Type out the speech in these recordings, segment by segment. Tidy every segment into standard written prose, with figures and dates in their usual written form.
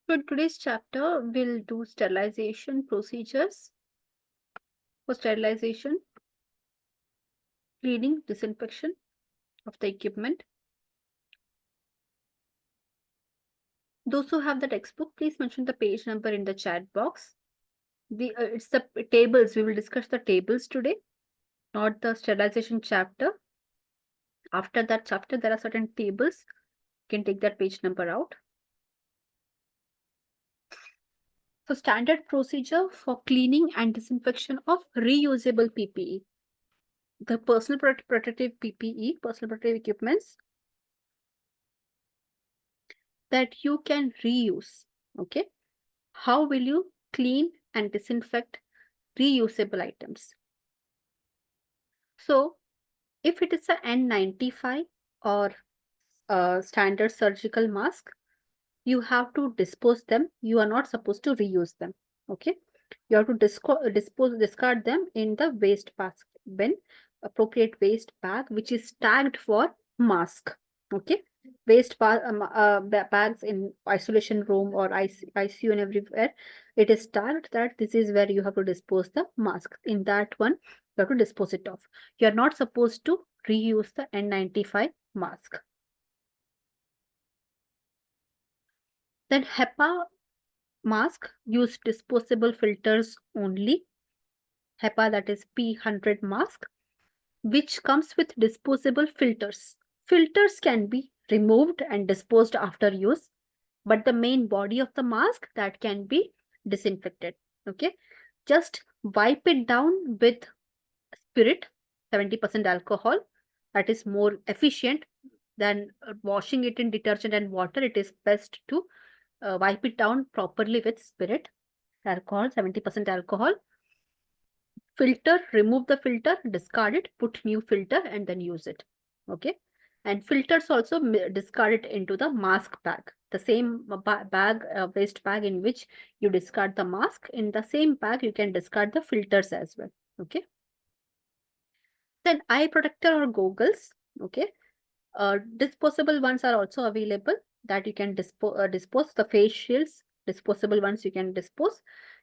So today's chapter will do sterilization procedures for sterilization, cleaning, disinfection of the equipment. Those who have the textbook, please mention the page number in the chat box. It's the tables. We will discuss the tables today, not the sterilization chapter. After that chapter, there are certain tables. You can take that page number out. So standard procedure for cleaning and disinfection of reusable PPE. The personal protective PPE, personal protective equipments that you can reuse. Okay. How will you clean and disinfect reusable items? So if it is a N95 or a standard surgical mask, you have to dispose them. You are not supposed to reuse them. Okay. You have to discard them in the waste bin, appropriate waste bag, which is tagged for mask. Okay. Bags in isolation room or ICU and everywhere, it is tagged that this is where you have to dispose the mask. In that one, you have to dispose it off. You are not supposed to reuse the N95 mask. Then HEPA mask use disposable filters only. HEPA, that is P100 mask, which comes with disposable filters. Filters can be removed and disposed after use, but the main body of the mask that can be disinfected. Okay, just wipe it down with spirit, 70% alcohol. That is more efficient than washing it in detergent and water. It is best to wipe it down properly with spirit, alcohol, 70% alcohol. Filter, remove the filter, discard it, put new filter and then use it. Okay. And filters also discard it into the mask bag. The same waste bag in which you discard the mask, in the same bag you can discard the filters as well. Okay. Then eye protector or goggles. Okay. Disposable ones are also available that you can dispose. The face shields, disposable ones you can dispose.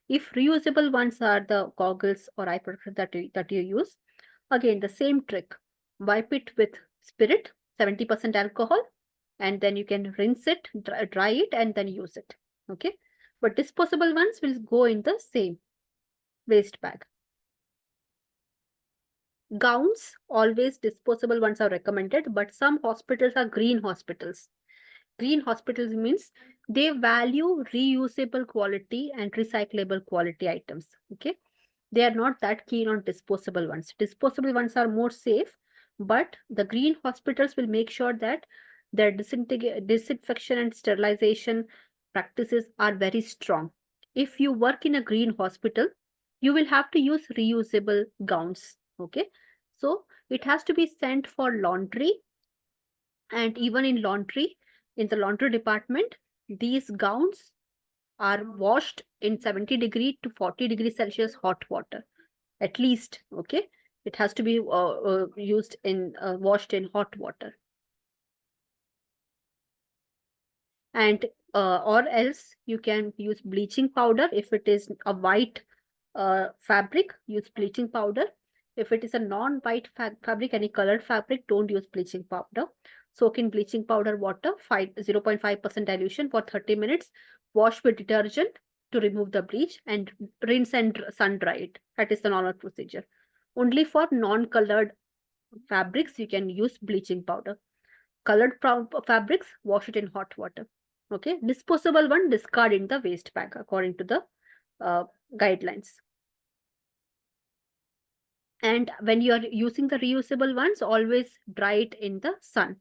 If reusable ones are the goggles or eye protector that you use, again the same trick. Wipe it with spirit, 70% alcohol, and then you can rinse it, dry it, and then use it. Okay, but disposable ones will go in the same waste bag. Gowns, always disposable ones are recommended, but some hospitals are green hospitals. Green hospitals means they value reusable quality and recyclable quality items. Okay, they are not that keen on disposable ones. Disposable ones are more safe, but the green hospitals will make sure that their disinfection and sterilization practices are very strong. If you work in a green hospital, you will have to use reusable gowns. Okay, so it has to be sent for laundry, and even in laundry, in the laundry department, these gowns are washed in 70 to 40 Celsius hot water at least. Okay, it has to be used in washed in hot water. And or else you can use bleaching powder. If it is a white fabric, use bleaching powder. If it is a non-white fabric, any colored fabric, don't use bleaching powder. Soak in bleaching powder water, 0.5% dilution for 30 minutes. Wash with detergent to remove the bleach and rinse and sun dry it. That is the normal procedure. Only for non-colored fabrics, you can use bleaching powder. Colored fabrics, wash it in hot water. Okay, disposable one, discard in the waste bag according to the guidelines. And when you are using the reusable ones, always dry it in the sun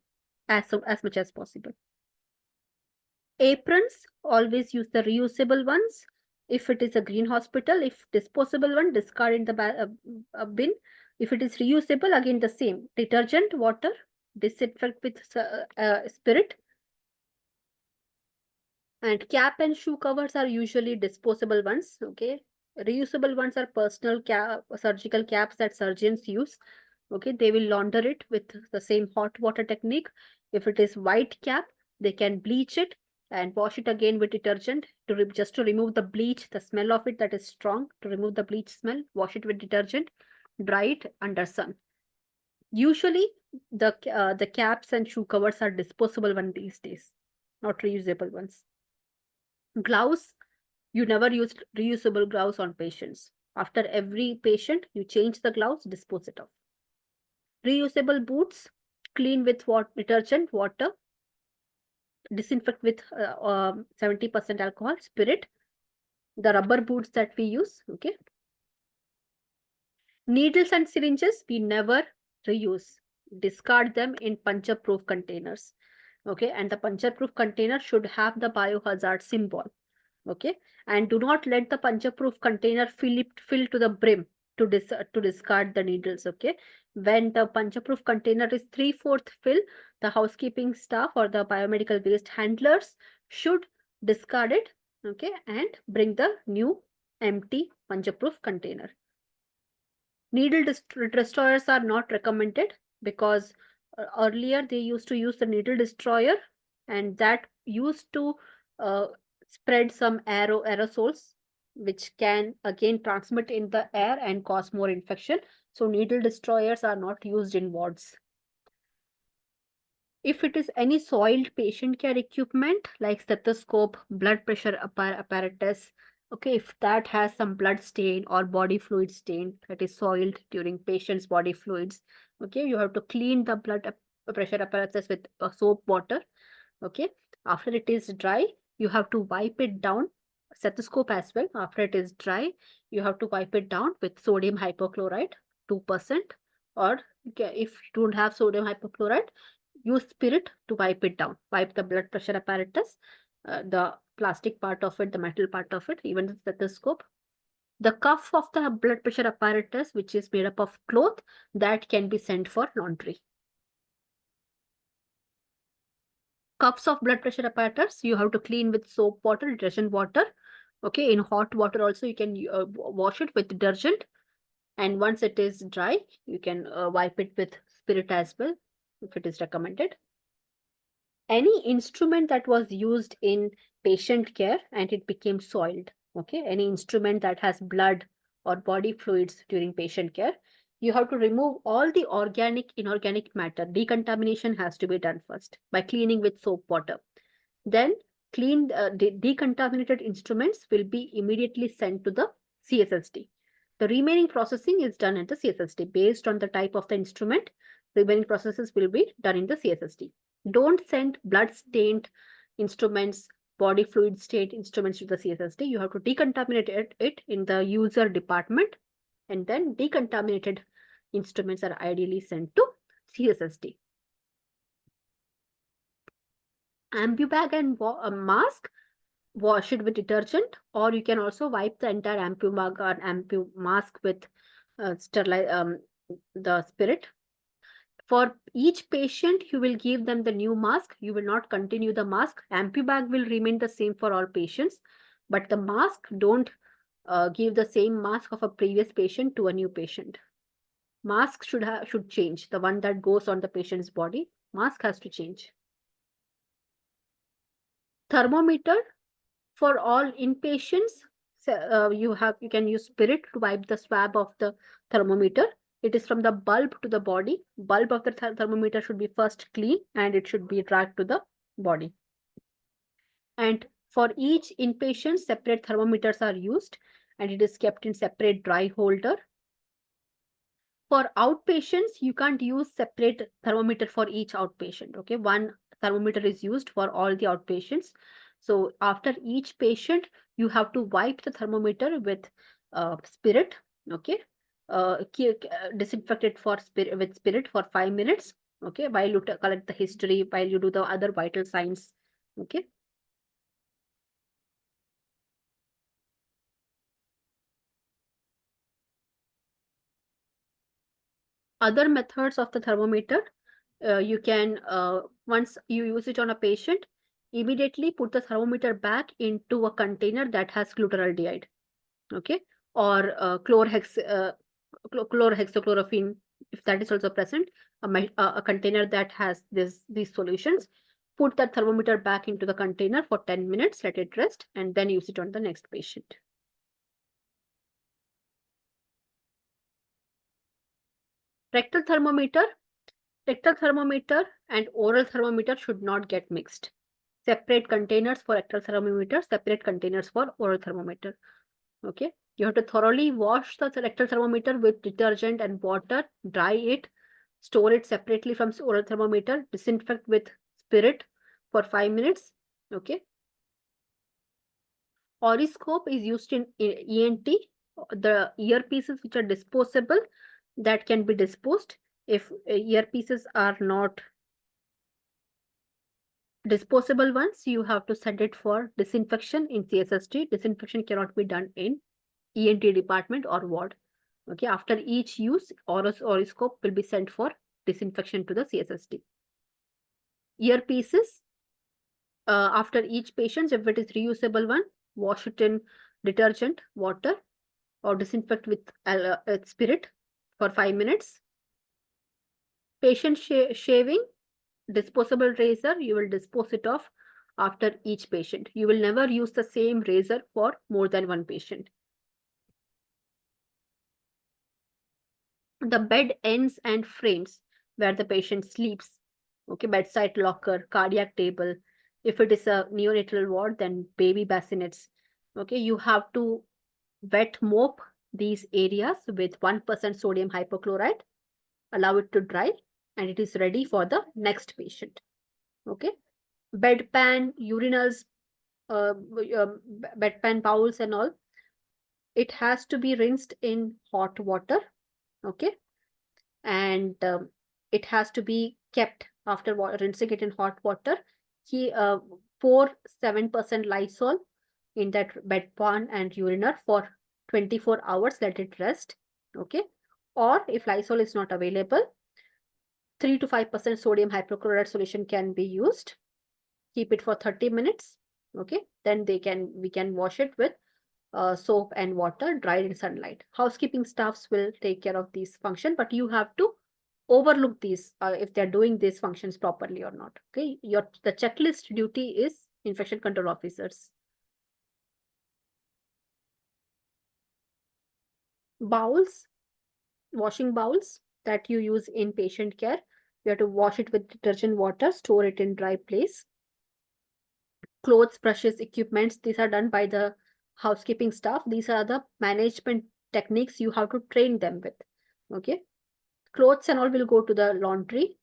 as much as possible. Aprons, always use the reusable ones. If it is a green hospital, if disposable one, discard in the bin. If it is reusable, again the same, detergent, water, disinfect with spirit. And cap and shoe covers are usually disposable ones. Okay, reusable ones are personal surgical caps that surgeons use. Okay, they will launder it with the same hot water technique. If it is white cap, they can bleach it and wash it again with detergent to just to remove the bleach, the smell of it that is strong. To remove the bleach smell, wash it with detergent, dry it under sun. Usually, the caps and shoe covers are disposable one these days, not reusable ones. Gloves, you never use reusable gloves on patients. After every patient, you change the gloves, dispose it off. Reusable boots, clean with detergent, water, disinfect with 70% alcohol, spirit. The rubber boots that we use, okay. Needles and syringes, we never reuse. Discard them in puncture-proof containers, okay. And the puncture-proof container should have the biohazard symbol, okay. And do not let the puncture-proof container fill to the brim to discard the needles, okay. When the puncture-proof container is 3/4 fill, the housekeeping staff or the biomedical waste handlers should discard it, okay, and bring the new empty puncture-proof container. Needle destroyers are not recommended because earlier they used to use the needle destroyer, and that used to uh, spread some aerosols which can again transmit in the air and cause more infection. So needle destroyers are not used in wards. If it is any soiled patient care equipment like stethoscope, blood pressure apparatus, okay, if that has some blood stain or body fluid stain that is soiled during patient's body fluids, okay, you have to clean the blood pressure apparatus with soap water, okay. After it is dry, you have to wipe it down. Stethoscope as well. After it is dry, you have to wipe it down with sodium hypochlorite 2%, or if you don't have sodium hypochlorite, use spirit to wipe it down. Wipe the blood pressure apparatus, the plastic part of it, the metal part of it, even the stethoscope. The cuff of the blood pressure apparatus, which is made up of cloth, that can be sent for laundry. Cups of blood pressure apparatus, you have to clean with soap water, detergent water. Okay, in hot water also you can wash it with detergent. And once it is dry, you can wipe it with spirit as well, if it is recommended. Any instrument that was used in patient care and it became soiled, okay, any instrument that has blood or body fluids during patient care, you have to remove all the organic, inorganic matter. Decontamination has to be done first by cleaning with soap water. Then decontaminated instruments will be immediately sent to the CSSD. The remaining processing is done at the CSSD. Based on the type of the instrument, the remaining processes will be done in the CSSD. Don't send blood-stained instruments, body fluid stained instruments to the CSSD. You have to decontaminate it in the user department, and then decontaminated instruments are ideally sent to CSSD. Ambu bag and mask, wash it with detergent, or you can also wipe the entire ampu mug or ampu mask with the spirit. For each patient, you will give them the new mask. You will not continue the mask. Ampu bag will remain the same for all patients, but the mask, don't give the same mask of a previous patient to a new patient. Mask should change. The one that goes on the patient's body, mask has to change. Thermometer for all inpatients, you can use spirit to wipe the swab of the thermometer. It is from the bulb to the body. Bulb of the thermometer should be first clean and it should be dragged to the body. And for each inpatient, separate thermometers are used and it is kept in separate dry holder. For outpatients, you can't use separate thermometer for each outpatient. Okay, one thermometer is used for all the outpatients. So after each patient, you have to wipe the thermometer with spirit. Okay, disinfect it with spirit for 5 minutes. Okay, while you collect the history, while you do the other vital signs. Okay. Other methods of the thermometer, you can, once you use it on a patient, immediately put the thermometer back into a container that has glutaraldehyde, okay, or chlorhexachlorophene, if that is also present, a container that has these solutions. put that thermometer back into the container for 10 minutes, let it rest, and then use it on the next patient. Rectal thermometer and oral thermometer should not get mixed. Separate containers for rectal thermometer, separate containers for oral thermometer. Okay, you have to thoroughly wash the rectal thermometer with detergent and water, dry it, store it separately from oral thermometer, disinfect with spirit for 5 minutes. Okay. Oriscope is used in ENT. The earpieces which are disposable, that can be disposed. If earpieces are not disposable ones, you have to send it for disinfection in CSST. Disinfection cannot be done in ENT department or ward. Okay, after each use, oriscope will be sent for disinfection to the CSST. Earpieces, after each patient, if it is reusable one, wash it in detergent, water, or disinfect with spirit for 5 minutes. Patient shaving, disposable razor, you will dispose it off after each patient. You will never use the same razor for more than one patient. The bed ends and frames where the patient sleeps, okay, bedside locker, cardiac table. If it is a neonatal ward, then baby bassinets. Okay, you have to wet mop these areas with 1% sodium hypochlorite, allow it to dry, and it is ready for the next patient. Okay, bedpan, urinals, bedpan bowls and all, it has to be rinsed in hot water. Okay, and it has to be kept after rinsing it in hot water. Pour 7% Lysol in that bedpan and urinal for 24 hours, let it rest. Okay, or if Lysol is not available, 3 to 5% sodium hypochlorite solution can be used. Keep it for 30 minutes. Okay, then we can wash it with soap and water, dried in sunlight. Housekeeping staffs will take care of these functions, but you have to overlook these if they're doing these functions properly or not. Okay, the checklist duty is infection control officers. Bowls, washing bowls that you use in patient care, you have to wash it with detergent water, store it in dry place. Clothes, brushes, equipments, these are done by the housekeeping staff. These are the management techniques you have to train them with. Okay, clothes and all will go to the laundry.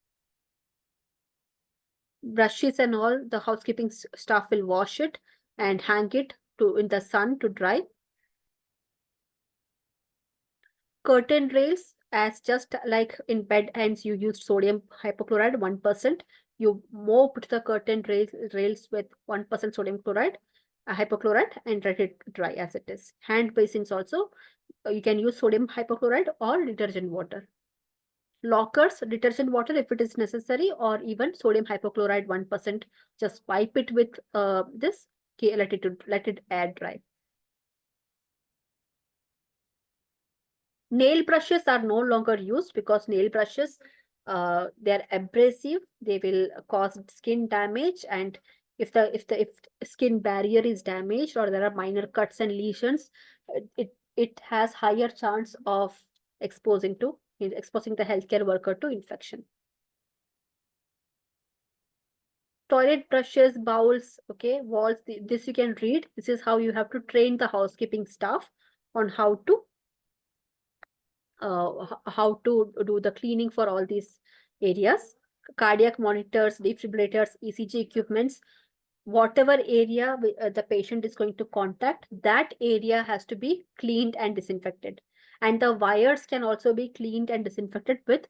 Brushes and all, the housekeeping staff will wash it and hang it in the sun to dry. Curtain rails, as just like in bed ends, you used sodium hypochlorite 1%. You mopped the curtain rails with 1% sodium chloride, hypochlorite, and let it dry as it is. Hand basins also, you can use sodium hypochlorite or detergent water. Lockers, detergent water if it is necessary, or even sodium hypochlorite 1%. Just wipe it with this. Okay, let it air dry. Nail brushes are no longer used because nail brushes, they're abrasive. They will cause skin damage, and if skin barrier is damaged or there are minor cuts and lesions, it has higher chance of exposing the healthcare worker to infection. Toilet brushes, bowls, okay, walls. This you can read. This is how you have to train the housekeeping staff on how to do the cleaning for all these areas. Cardiac monitors, defibrillators, ECG equipments, whatever area the patient is going to contact, that area has to be cleaned and disinfected. And the wires can also be cleaned and disinfected with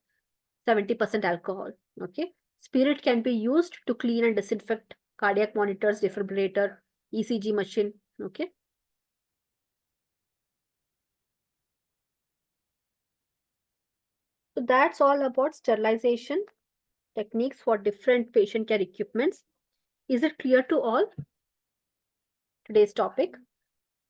70% alcohol. Okay, spirit can be used to clean and disinfect cardiac monitors, defibrillator, ECG machine. Okay. So that's all about sterilization techniques for different patient care equipments. Is it clear to all? Today's topic.